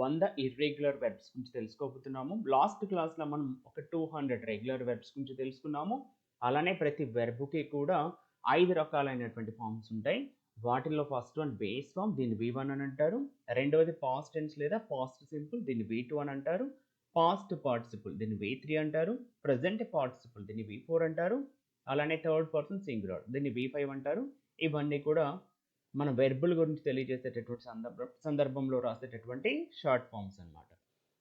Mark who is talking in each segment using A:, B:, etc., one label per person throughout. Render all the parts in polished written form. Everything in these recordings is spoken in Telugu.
A: 100 ఇర్రెగ్యులర్ వెర్బ్స్ గురించి తెలుసుకోబోతున్నాము. లాస్ట్ క్లాస్లో మనం ఒక 200 రెగ్యులర్ వెర్బ్స్ గురించి తెలుసుకున్నాము. అలానే ప్రతి వెర్బ్కి కూడా 5 రకాలైనటువంటి ఫామ్స్ ఉంటాయి. వాటిల్లో ఫస్ట్ వన్ బేస్ ఫామ్, దీన్ని V1 అని అంటారు. రెండవది పాస్ట్ టెన్స్ లేదా పాస్ట్ సింపుల్, దీన్ని V2 అని అంటారు. పాస్ట్ పార్టిసిపుల్, దీన్ని V3 అంటారు. ప్రజెంట్ పార్టిసిపుల్, దీన్ని V4 అంటారు. అలానే థర్డ్ పర్సన్ సింగులర్, దీన్ని V5 అంటారు. ఇవన్నీ కూడా మన వెర్బుల గురించి తెలియజేసేటటువంటి సందర్భంలో రాసేటటువంటి షార్ట్ ఫామ్స్ అన్నమాట.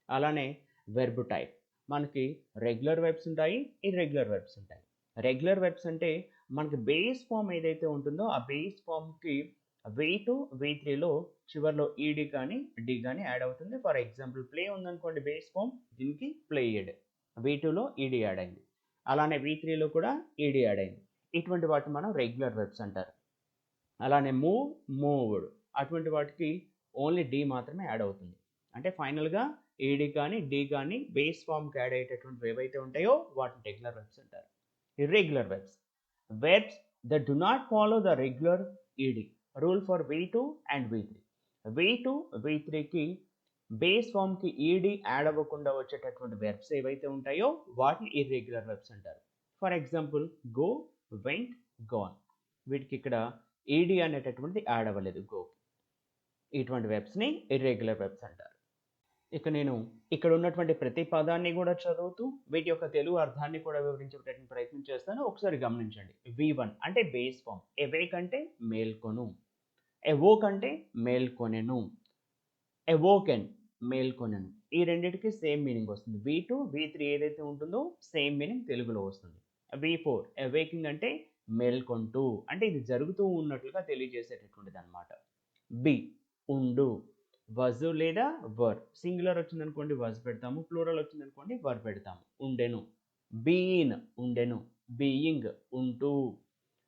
A: అలానే వెర్బ్ టైప్, మనకి రెగ్యులర్ వెర్బ్స్ ఉంటాయి, ఇర్రెగ్యులర్ వెర్బ్స్ ఉంటాయి. రెగ్యులర్ వెర్బ్స్ అంటే మనకి బేస్ ఫామ్ ఏదైతే ఉంటుందో ఆ బేస్ ఫామ్కి V2 V3లో చివరిలో ఈడి కానీ డి కానీ యాడ్ అవుతుంది. ఫర్ ఎగ్జాంపుల్ ప్లే ఉందనుకోండి బేస్ ఫామ్, దీనికి ప్లేయడ్, V2లో ఈడి యాడ్ అయింది. అలానే V3లో కూడా ఈడి యాడ్ అయింది. ఇటువంటి వాటిని మనం రెగ్యులర్ వెర్బ్స్ అంటారు. అలానే మూవ్, మూవ్డ్, అటువంటి వాటికి ఓన్లీ డి మాత్రమే యాడ్ అవుతుంది. అంటే ఫైనల్గా ఏడి కానీ డి కానీ బేస్ ఫామ్కి యాడ్ అయ్యేటటువంటి ఏవైతే ఉంటాయో వాటిని రెగ్యులర్ వెర్బ్స్ అంటారు. Irregular verbs, verbs that do not follow the regular ED rule for V2 and V3. V2 V3కి బేస్ ఫామ్కి ఈడి యాడ్ అవ్వకుండా వచ్చేటటువంటి వెర్బ్స్ ఏవైతే ఉంటాయో వాటిని ఇర్రెగ్యులర్ వెర్బ్స్ అంటారు. For example go, went, gone, వీటికి ఇక్కడ ఈడి అనేటటువంటి యాడ్ అవ్వలేదు గో. ఇటువంటి వెబ్స్ని ఇర్రెగ్యులర్ వెబ్స్ అంటారు. ఇక నేను ఇక్కడ ఉన్నటువంటి ప్రతి పదాన్ని కూడా చదువుతూ వీటి యొక్క తెలుగు అర్థాన్ని కూడా వివరించేటటువంటి ప్రయత్నం చేస్తాను. ఒకసారి గమనించండి. V1 అంటే బేస్ ఫామ్, ఎవేక్ అంటే మేల్కొను, ఎవోక్ అంటే మేల్కొనెను, ఎవోకెన్ మేల్కొనెను. ఈ రెండింటికి సేమ్ మీనింగ్ వస్తుంది. V2 V3 ఏదైతే ఉంటుందో సేమ్ మీనింగ్ తెలుగులో వస్తుంది. V4 అవేకింగ్ అంటే మేల్కొంటూ, అంటే ఇది జరుగుతూ ఉన్నట్లుగా తెలియజేసేటటువంటిది అనమాట. బి ఉండు, వజు లేదా వర్, సింగులర్ వచ్చిందనుకోండి వజ్ పెడతాము, ప్లూరల్ వచ్చిందనుకోండి వర్ పెడతాము. ఉండెను, బీయిన్ ఉండెను, బీయింగ్ ఉంటూ.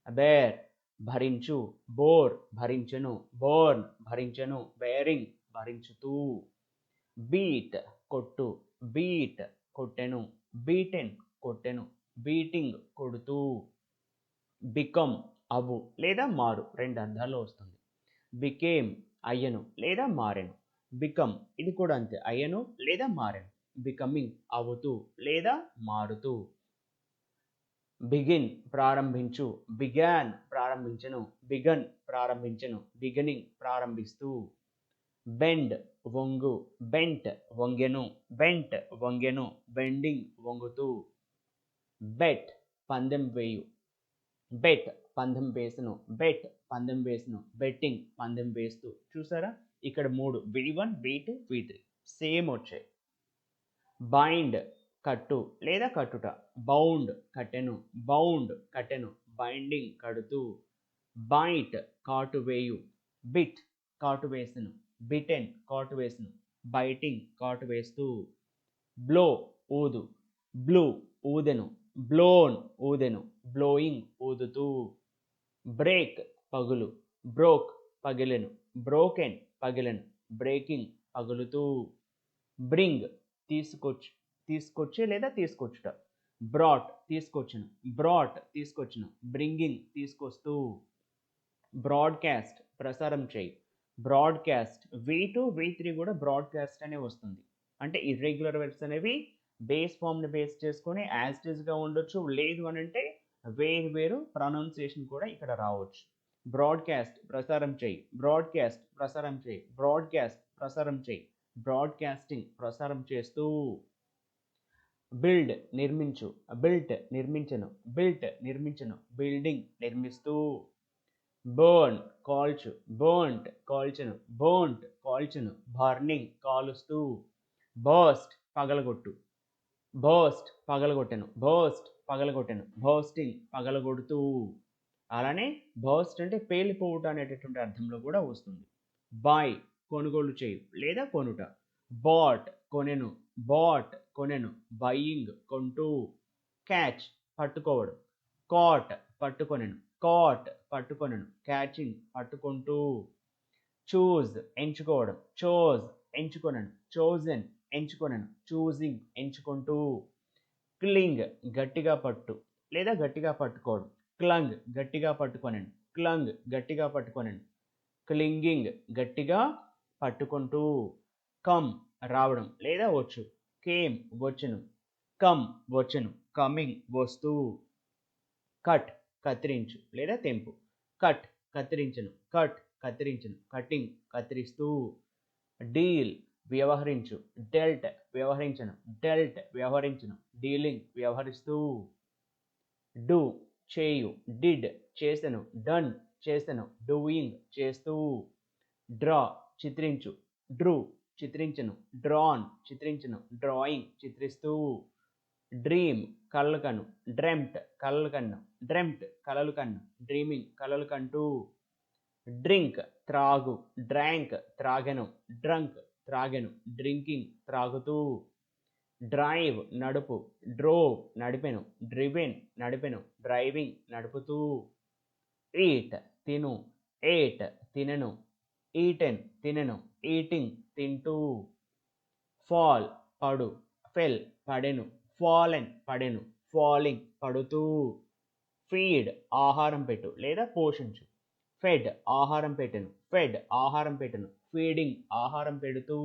A: బేర్ భరించు, బోర్ భరించెను, బోర్న్ భరించెను, బేరింగ్ భరించుతూ. బీట్ కొట్టు, బీట్ కొట్టెను, బీటెన్ కొట్టెను, బీటింగ్ కొడుతూ. బికమ్ అవు లేదా మారు, రెండు అర్థాల్లో వస్తుంది. బికేమ్ అయ్యను లేదా మారెను, బికమ్ ఇది కూడా అంతే, అయ్యను లేదా మారెను. బికమింగ్ అవుతూ లేదా మారుతూ. బిగిన్ ప్రారంభించు, బిగాన్ ప్రారంభించను, బిగన్ ప్రారంభించను, బిగినింగ్ ప్రారంభిస్తూ. బెండ్ వంగు, బెంట్ వంగెను, బెంట్ వంగెను, బెండింగ్ వంగుతూ. బెట్ పందెం వేయు, బెట్ పందెం వేసును, బెట్ పందెం వేసును, బెట్టింగ్ పందెం వేస్తూ. చూసారా ఇక్కడ మూడు V1 V2 V3 సేమ్ వచ్చాయి. బైండ్ కట్టు లేదా కట్టుట, బౌండ్ కట్టెను, బౌండ్ కట్టెను, బైండింగ్ కడుతూ. బైట్ కాటు వేయు, బిట్ కాటు వేసును, బిటెన్ కాటు వేసును, బైటింగ్ కాటు వేస్తూ. బ్లో ఊదు, బ్లూ ఊదెను, బ్లోన్ ఊదెను, బ్లోయింగ్ ఊదుతూ. బ్రేక్ పగులు, బ్రోక్ పగిలెను, బ్రోకెన్ పగిలెను, బ్రేకింగ్ పగులుతూ. బ్రింగ్ తీసుకొచ్చే లేదా తీసుకొచ్చుట, బ్రాట్ తీసుకొచ్చును, బ్రాట్ తీసుకొచ్చును, బ్రింగింగ్ తీసుకొస్తూ. బ్రాడ్కాస్ట్ ప్రసారం చేయి, బ్రాడ్కాస్ట్. V2 V3 కూడా బ్రాడ్కాస్ట్ అనే వస్తుంది. అంటే ఇర్రెగ్యులర్ వెర్బ్స్ అనేవి బేస్ ఫామ్ని బేస్ చేసుకొని యాజ్ ఇట్ ఈస్గా ఉండొచ్చు, లేదు అని అంటే వేరు ప్రొనౌన్సియేషన్ కూడా ఇక్కడ రావచ్చు. బ్రాడ్కాస్ట్ ప్రసారం చేయి, బ్రాడ్కాస్ట్ ప్రసారం చేయి, బ్రాడ్కాస్ట్ ప్రసారం చేయి, బ్రాడ్కాస్టింగ్ ప్రసారం చేస్తూ. బిల్డ్ నిర్మించు, బిల్ట్ నిర్మించను, బిల్ట్ నిర్మించను, బిల్డింగ్ నిర్మిస్తూ. బర్న్ కాల్చు, బర్న్ట్ కాల్చెను, బర్న్ట్ కాల్చెను, బర్నింగ్ కాలుస్తూ. బర్స్ట్ పగలగొట్టు, బర్స్ట్ పగలగొట్టెను, బర్స్ట్ పగలగొట్టెను, బర్స్టింగ్ పగలగొడుతూ. అలానే బర్స్ట్ అంటే పేలిపోవుట అనేటటువంటి అర్థంలో కూడా వస్తుంది. బై కొనుగోలు చేయు లేదా కొనుట, బాట్ కొనెను, బాట్ కొనెను, బయింగ్ కొంటూ. క్యాచ్ పట్టుకోవడం, కాట్ పట్టుకొనెను, కాట్ పట్టుకొనెను, క్యాచింగ్ పట్టుకుంటూ. చూజ్ ఎంచుకోవడం, చోజ్ ఎంచుకొనెను, చోజన్ ఎంచుకొనెను, చూజింగ్ ఎంచుకుంటూ. క్లింగ్ గట్టిగా పట్టు లేదా గట్టిగా పట్టుకోవడం, క్లంగ్ గట్టిగా పట్టుకొనెను, క్లంగ్ గట్టిగా పట్టుకొనెను, క్లింగింగ్ గట్టిగా పట్టుకుంటూ. కమ్ రావడం లేదా వచ్చు, కేమ్ వచ్చును, కమ్ వచ్చును, కమింగ్ వస్తూ, కట్ కత్తిరించు లేదా తెంపు, కట్ కత్తిరించను, కట్ కత్తిరించను, కటింగ్ కత్తిరిస్తూ, డీల్ వ్యవహరించు, డెల్ట్ వ్యవహరించను, డెల్ట్ వ్యవహరించను, డీలింగ్ వ్యవహరిస్తూ, డూ చేయు, డిడ్ చేసెను, డన్ చేసెను, డూయింగ్ చేస్తూ, డ్రా చిత్రించు, డ్రూ చిత్రించను, డ్రాన్ చిత్రించను, డ్రాయింగ్ చిత్రిస్తూ, డ్రీమ్ కలలు కను, డ్రెమ్ట్ కలలు కన్ను, డ్రెమ్ట్ కలలు కన్ను, డ్రీమింగ్ కలలు కంటూ, డ్రింక్ త్రాగు, డ్రాంక్ త్రాగెను, డ్రంక్ త్రాగెను, డ్రింకింగ్ త్రాగుతూ, డ్రైవ్ నడుపు, డ్రోవ్ నడిపెను, డ్రివెన్ నడిపెను, డ్రైవింగ్ నడుపుతూ, ఈట్ తిను, ఏట్ తినెను, ఈటెన్ తినెను, ఈటింగ్ తింటూ, ఫాల్ పడు, ఫెల్ పడెను, ఫాలెన్ పడెను, ఫాలింగ్ పడుతూ, ఫీడ్ ఆహారం పెట్టు లేదా పోషించు, ఫెడ్ ఆహారం పెట్టెను, ఫెడ్ ఆహారం పెట్టెను, ఫీడింగ్ ఆహారం పెడుతూ,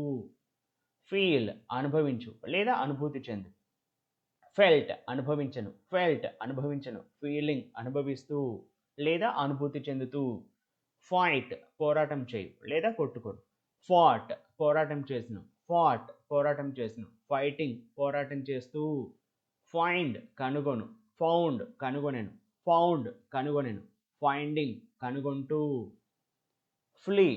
A: ఫీల్ అనుభవించు లేదా అనుభూతి చెందు, ఫెల్ట్ అనుభవించను, ఫెల్ట్ అనుభవించను, ఫీలింగ్ అనుభవిస్తూ లేదా అనుభూతి చెందుతూ, ఫైట్ పోరాటం చేయు లేదా కొట్టుకోడు, ఫాట్ పోరాటం చేసిన, ఫాట్ పోరాటం చేసిన, ఫైటింగ్ పోరాటం చేస్తూ, ఫైండ్ కనుగొను, ఫౌండ్ కనుగొనెను, ఫౌండ్ కనుగొనెను, ఫైండింగ్ కనుగొంటూ, ఫ్లీ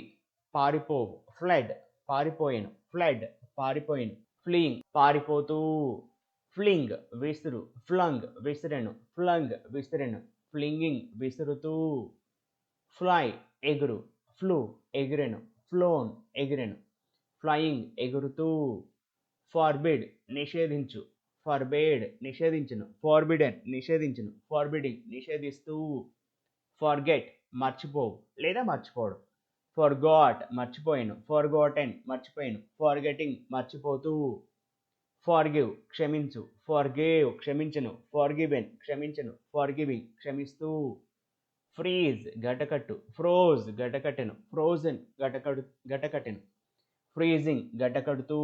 A: పారిపోవు, ఫ్లడ్ పారిపోయెను, ఫ్లడ్ పారిపోయెను, ఫ్లీయింగ్ పారిపోతూ, ఫ్లింగ్ విసురు, ఫ్లంగ్ విసిరెను, ఫ్లంగ్ విసిరెను, ఫ్లింగింగ్ విసురుతూ, ఫ్లై ఎగురు, ఫ్లూ ఎగిరెను, ఫ్లోన్ ఎగిరెను, ఫ్లయింగ్ ఎగురుతూ, ఫార్బిడ్ నిషేధించు, ఫర్బేడ్ నిషేధించును, ఫార్బిడెన్ నిషేధించును, ఫార్బిడింగ్ నిషేధిస్తూ, ఫర్గెట్ మర్చిపోవు లేదా మర్చిపోవడం, ఫర్గాట్ మర్చిపోయాను, ఫర్గాటెన్ మర్చిపోయాను, ఫర్గెటింగ్ మర్చిపోతూ, ఫార్గివ్ క్షమించు, ఫార్గేవ్ క్షమించను, ఫార్గివెన్ క్షమించను, ఫార్గివింగ్ క్షమిస్తూ, ఫ్రీజ్ గటకట్టు, ఫ్రోజ్ గటకట్టెను, ఫ్రోజన్ గటకట్టెను, ఫ్రీజింగ్ గటకడుతూ,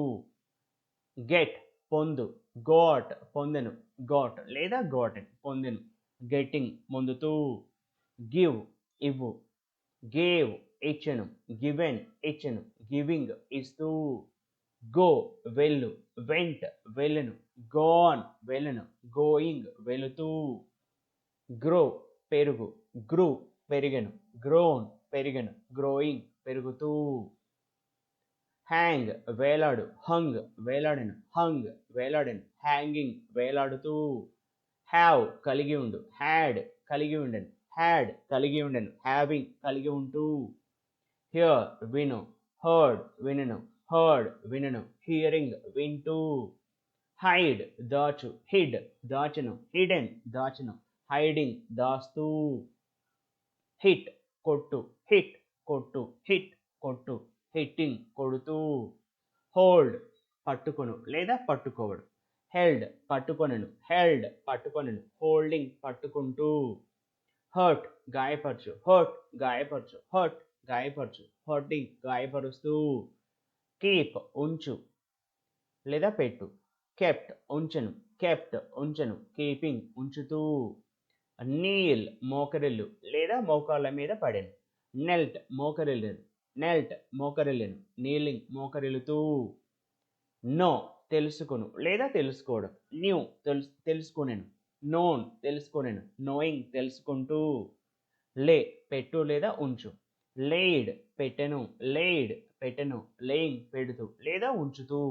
A: గెట్ పొందు, గాట్ పొందెను, గాట్ లేదా గాటెన్ పొందెను, గెట్టింగ్ పొందుతూ, గివ్ ఇవ్వు, గేవ్ ఇచ్చెను, గివెన్ ఇచ్చెను, గివింగ్ ఇస్తూ, గో వెళ్ళు, వెంట్ వెళ్ళెను, గోన్ వెళ్ళెను, గోయింగ్ వెళుతూ, గ్రో పెరుగు, గ్రూ పెరిగెను, గ్రోన్ పెరిగెను, గ్రోయింగ్ పెరుగుతూ, హ్యాంగ్ వేలాడు, హంగ్ వేలాడెను, హంగ్ వేలాడెను, హ్యాంగింగ్ వేలాడుతూ, హ్యావ్ కలిగి ఉండు, హ్యాడ్ కలిగి ఉండెను, హ్యాడ్ కలిగి ఉండెను, హ్యావింగ్ కలిగి ఉంటూ, హియర్ విను, హర్డ్ వినెను, హర్డ్ వినెను, హియరింగ్ వింటూ, హైడ్ దాచు, హిడ్ దాచెను, హిడెన్ దాచెను, హైడింగ్ దాస్తూ, హిట్ కొట్టు, హిట్ కొట్టు, హిట్ కొట్టు, హిట్టింగ్ కొడుతూ, హోల్డ్ పట్టుకొను లేదా పట్టుకోవడం, హెల్డ్ పట్టుకొనెను, హెల్డ్ పట్టుకొనెను, హోల్డింగ్ పట్టుకుంటూ, హర్ట్ గాయపరచు, హర్ట్ గాయపరచు, హర్ట్ గాయపరచు, హర్టింగ్ గాయపరుస్తూ, కీప్ ఉంచు లేదా పెట్టు, కెప్ట్ ఉంచెను, కెప్ట్ ఉంచెను, కీపింగ్ ఉంచుతూ, నీల్ మోకరిల్లు లేదా మోకాళ్ళ మీద పడెను, నెల్ట్ మోకరిల్లును, నెల్ట్ మోకరిల్లును, నీలింగ్ మోకరిల్లుతూ, నో తెలుసుకొను లేదా తెలుసుకోవడం, న్యూ తెలుసుకొనెను, నోన్ తెలుసుకొనెను, నోయింగ్ తెలుసుకుంటూ, లే పెట్టు లేదా ఉంచు, లేడ్ పెట్టెను, లేడ్ పెట్టెను, లేయింగ్ పెడుతూ లేదా ఉంచుతూ,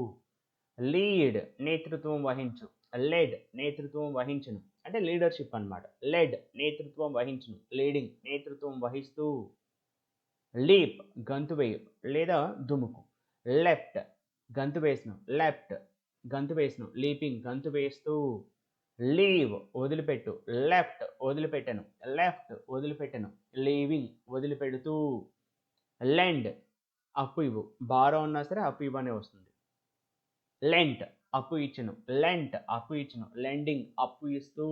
A: లీడ్ నేతృత్వం వహించు, లెడ్ నేతృత్వం వహించును అంటే లీడర్షిప్ అన్నమాట, లెడ్ నేతృత్వం వహించును, లీడింగ్ నేతృత్వం వహిస్తూ, లీప్ గంతువేయు లేదా దుముకు, లెఫ్ట్ గంతు వేసును, లెఫ్ట్ గంతు వేసును, లీపింగ్ గంతు వేస్తూ, లీవ్ వదిలిపెట్టు, లెఫ్ట్ వదిలిపెట్టను, లెఫ్ట్ వదిలిపెట్టను, లీవింగ్ వదిలిపెడుతూ, లెండ్ అప్పు ఇవ్వు, బారో ఉన్నా సరే అప్పు ఇవ్వనే వస్తుంది, లెంట్ అప్పు ఇచ్చును, లెంట్ అప్పు ఇచ్చును, లెండింగ్ అప్పు ఇస్తూ,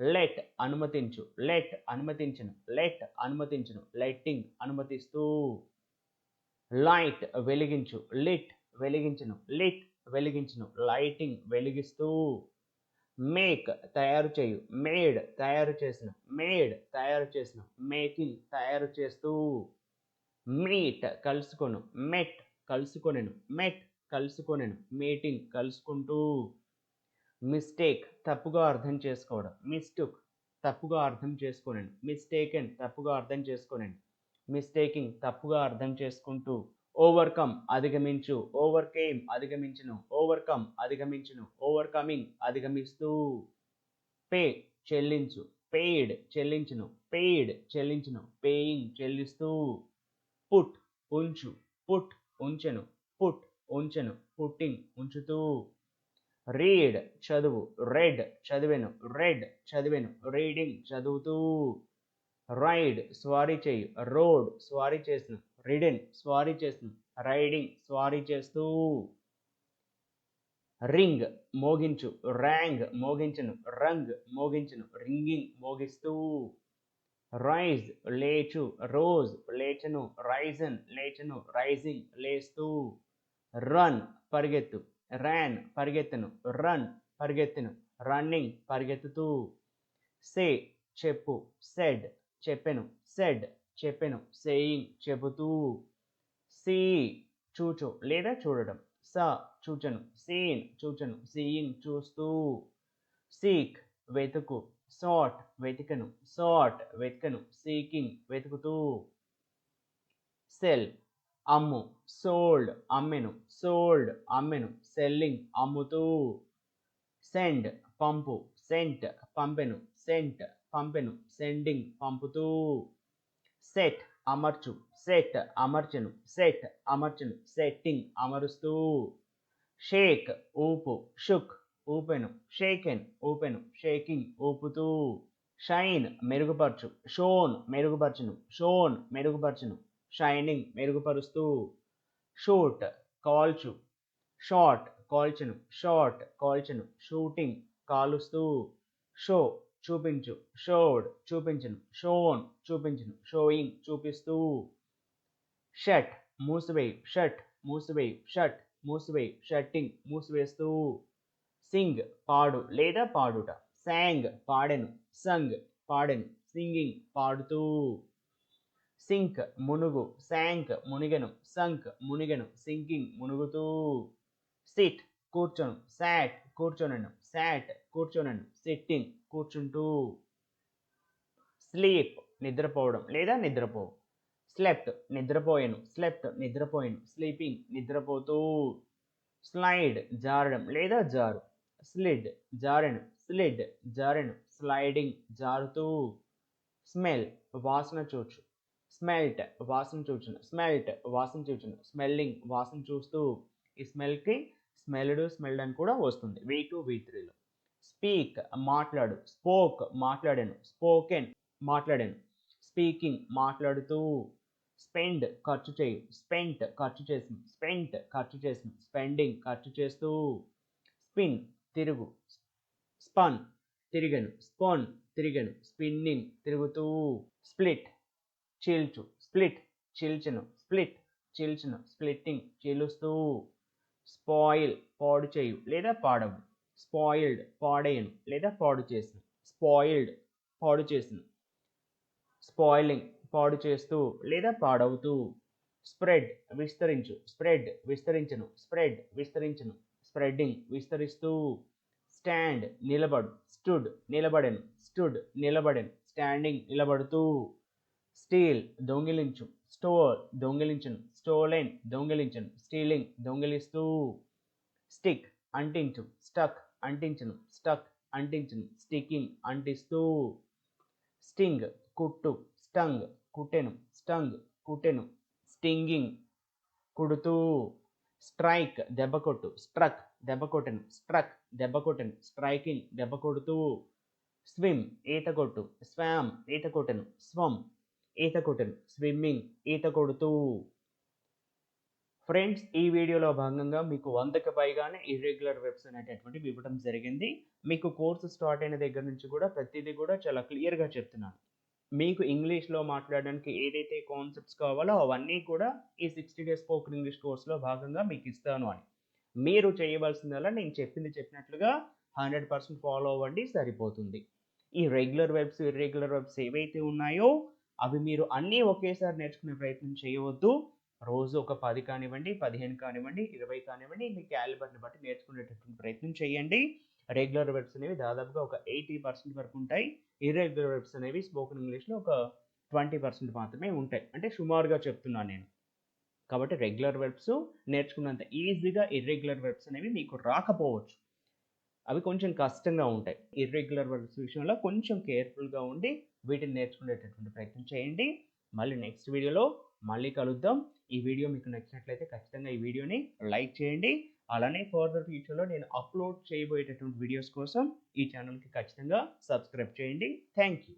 A: లెట్ అనుమతించు, లెట్ అనుమతించును, లెట్ అనుమతించును, లెట్టింగ్ అనుమతిస్తూ, లైట్ వెలిగించు, లిట్ వెలిగించును, లిట్ వెలిగించును, లైటింగ్ వెలిగిస్తూ, మేక్ తయారు చేయు, మేడ్ తయారు చేసిన, మేడ్ తయారు చేసిన, మేకింగ్ తయారు చేస్తూ, మీట్ కలుసుకొను, మెట్ కలుసుకొనెను, మెట్ కలుసుకొనెను, మీటింగ్ కలుసుకుంటూ, మిస్టేక్ తప్పుగా అర్థం చేసుకోవడం, మిస్టేక్ తప్పుగా అర్థం చేసుకోనండి, మిస్టేకెన్ తప్పుగా అర్థం చేసుకోనండి, మిస్టేకింగ్ తప్పుగా అర్థం చేసుకుంటూ, ఓవర్కమ్ అధిగమించు, ఓవర్కేమ్ అధిగమించును, ఓవర్కమ్ అధిగమించును, ఓవర్కమింగ్ అధిగమిస్తూ, పే చెల్లించు, పెయిడ్ చెల్లించును, పెయిడ్ చెల్లించును, పేయింగ్ చెల్లిస్తూ, పుట్ ఉంచు, పుట్ ఉంచెను, పుట్ ఉంచెను, పుట్టింగ్ ఉంచుతూ, రీడ్ చదువు, రెడ్ చదివెను, రెడ్ చదివెను, రీడింగ్ చదువుతూ, రైడ్ స్వారీ చేయు, రోడ్ స్వారీ చేసిన, రిడెన్ స్వారీ చేసిన, రైడింగ్ స్వారీ చేస్తూ, రింగ్ మోగించు, ర్యాంగ్ మోగించును, రంగ్ మోగించును, రింగింగ్ మోగిస్తూ, రైజ్ లేచు, రోజ్ లేచను, రైజన్ లేచను, రైజింగ్ లేస్తూ, రన్ పరిగెత్తు, ర్యాన్ పరిగెత్తను, రన్ పరిగెత్తెను, రన్నింగ్ పరిగెత్తుతూ, సే చెప్పు, సెడ్ చెప్పెను, సెడ్ చెప్పెను, సేయింగ్ చెబుతూ, సీ చూచు లేదా చూడడం, స చూచను, సీన్ చూచను, సీయింగ్ చూస్తూ, సీక్ వెతుకు, సాట్ వెతికను, సాట్ వెతికను, సీకింగ్ వెతుకుతూ, సెల్ అమ్ము, సోల్డ్ అమ్మెను, సోల్డ్ అమ్మెను, సెల్లింగ్ అమ్ముతూ, సెండ్ పంపు, సెంట్ పంపెను, సెంట్ పంపెను, సెండింగ్ పంపుతూ, సెట్ అమర్చు, సెట్ అమర్చెను, సెట్ అమర్చెను, సెట్టింగ్ అమరుస్తూ, షేక్ ఊపు, షుక్ ఊపెను, షేకెన్ ఊపెను, షేకింగ్ ఊపుతూ, షైన్ మెరుగుపరచు, షోన్ మెరుగుపరచును, షోన్ మెరుగుపరచును, షైనింగ్ మెరుగుపరుస్తూ, షూట్ కాల్చు, షాట్ కాల్చెను, షాట్ కాల్చెను, షూటింగ్ కాలుస్తూ, షో చూపించు, షోడ్ చూపించును, షోన్ చూపించును, షోయింగ్ చూపిస్తూ, షట్ మూసివేయు, షట్ మూసివేయు, షట్ మూసివేయు, షట్టింగ్ మూసివేస్తూ, సింగ్ పాడు లేదా పాడుట, సాంగ్ పాడెను, సంగ్ పాడెను, సింగింగ్ పాడుతూ, సింక్ మునుగు, శాంక్ మునిగెను, సంక్ మునిగెను, సింకింగ్ మునుగుతూ, సిట్ కూర్చొను, సాట్ కూర్చొనెను, సాట్ కూర్చొనెను, సిట్టింగ్ కూర్చుంటూ, స్లీప్ నిద్రపోవడం లేదా నిద్రపోవు, స్లెప్ట్ నిద్రపోయాను, స్లెప్ట్ నిద్రపోయాను, స్లీపింగ్ నిద్రపోతూ, స్లైడ్ జారడం లేదా జారు, స్లిడ్ జారెను, స్లిడ్ జారెను, స్లైడింగ్ జారుతూ, స్మెల్ వాసన చూచు, స్మెల్ట్ వాసన చూచును, స్మెల్ట్ వాసన చూచును, స్మెల్లింగ్ వాసన చూస్తూ, ఈ స్మెల్కి స్మెల్డ్ స్మెల్డ్ అని కూడా వస్తుంది V2 V3లో. స్పీక్ మాట్లాడు, స్పోక్ మాట్లాడాను, స్పోకెన్ మాట్లాడాను, స్పీకింగ్ మాట్లాడుతూ, స్పెండ్ ఖర్చు చేయు, స్పెంట్ ఖర్చు చేసిన, స్పెంట్ ఖర్చు చేసిన, స్పెండింగ్ ఖర్చు చేస్తూ, స్పిన్ తిరుగు, స్పన్ తిరిగను, స్పాన్ తిరిగను, స్పిన్నింగ్ తిరుగుతూ, స్ప్లిట్ చీల్చు, స్ప్లిట్ చీల్చును, స్ప్లిట్ చీల్చును, స్ప్లిట్టింగ్ చీలుస్తూ, స్పాయిల్ పాడు చేయు లేదా పాడవు, స్పాయిల్డ్ పాడేయను లేదా పాడు చేసిన, స్పాయిల్డ్ పాడు చేసిన, స్పాయిలింగ్ పాడు చేస్తూ లేదా పాడవుతూ, స్ప్రెడ్ విస్తరించు, స్ప్రెడ్ విస్తరించును, స్ప్రెడ్ విస్తరించును, స్ప్రెడ్డింగ్ విస్తరిస్తూ, స్టాండ్ నిలబడు, స్టుడ్ నిలబడెను, స్టుడ్ నిలబడెను, స్టాండింగ్ నిలబడుతూ, స్టీల్ దొంగిలించు, స్టోర్ దొంగిలించును, స్టోలెన్ దొంగిలించును, స్టీలింగ్ దొంగిలిస్తూ, స్టిక్ అంటించు, స్టక్ అంటించును, స్టక్ అంటించును, స్టికింగ్ అంటిస్తూ, స్టింగ్ కుట్టు, స్టంగ్ కుట్టెను, స్టంగ్ కుట్టెను, స్టింగింగ్ కుడుతూ, స్ట్రైక్ దెబ్బ కొట్టు, స్ట్రక్ దెబ్బ కొట్టెను, స్ట్రక్ దెబ్బ కొట్టెను, స్ట్రైకింగ్ దెబ్బ కొడుతూ, స్విమ్ ఈత కొట్టు, స్వామ్ ఈత కొట్టెను, స్వమ్ ఈత కొట్టెను, స్విమ్మింగ్ ఈత కొడుతూ. ఫ్రెండ్స్, ఈ వీడియోలో భాగంగా మీకు 100కి పైగానే ఇర్రెగ్యులర్ వెబ్స్ అనేటటువంటివి ఇవ్వడం జరిగింది. మీకు కోర్సు స్టార్ట్ అయిన దగ్గర నుంచి కూడా ప్రతిదీ కూడా చాలా క్లియర్గా చెప్తున్నాను. మీకు ఇంగ్లీష్‌లో మాట్లాడడానికి ఏదైతే కాన్సెప్ట్స్ కావాలో అవన్నీ కూడా ఈ 60 డేస్ స్పోకెన్ ఇంగ్లీష్ కోర్స్‌లో భాగంగా మీకిస్తాను అని. మీరు చేయవలసిందల్లా నేను చెప్పింది చెప్పినట్లుగా 100% ఫాలో అవ్వండి సరిపోతుంది. ఈ రెగ్యులర్ వెర్బ్స్, ఇర్రెగ్యులర్ వెర్బ్స్ ఏవైతే ఉన్నాయో అవి మీరు అన్నీ ఒకేసారి నేర్చుకునే ప్రయత్నం చేయవద్దు. రోజు ఒక 10 కానివ్వండి, 15 కానివ్వండి, 20 కానివ్వండి మీ క్యాలిబర్‌ని బట్టి నేర్చుకునేటటువంటి ప్రయత్నం చేయండి. రెగ్యులర్ వెర్బ్స్ అనేవి దాదాపుగా ఒక 80% వరకు ఉంటాయి. ఇర్రెగ్యులర్ వెర్బ్స్ అనేవి స్పోకెన్ ఇంగ్లీష్‌లో ఒక 20% మాత్రమే ఉంటాయి. అంటే సుమారుగా చెప్తున్నాను నేను. కాబట్టి రెగ్యులర్ వెర్బ్స్ నేర్చుకున్నంత ఈజీగా ఇర్రెగ్యులర్ వెర్బ్స్ అనేవి మీకు రాకపోవచ్చు. అవి కొంచెం కష్టంగా ఉంటాయి. ఇర్రెగ్యులర్ వెర్బ్స్ విషయంలో కొంచెం కేర్‌ఫుల్‌గా ఉండి వీటిని నేర్చుకునేటటువంటి ప్రయత్నం చేయండి. మళ్ళీ నెక్స్ట్ వీడియోలో మళ్ళీ కలుద్దాం. ఈ వీడియో మీకు నచ్చినట్లయితే ఖచ్చితంగా ఈ వీడియోని లైక్ చేయండి. అలానే ఫర్దర్ ఫ్యూచర్‌లో నేను అప్‌లోడ్ చేయబోయేటటువంటి వీడియోస్ కోసం ఈ ఛానెల్‌కి ఖచ్చితంగా సబ్స్క్రైబ్ చేయండి. Thank you.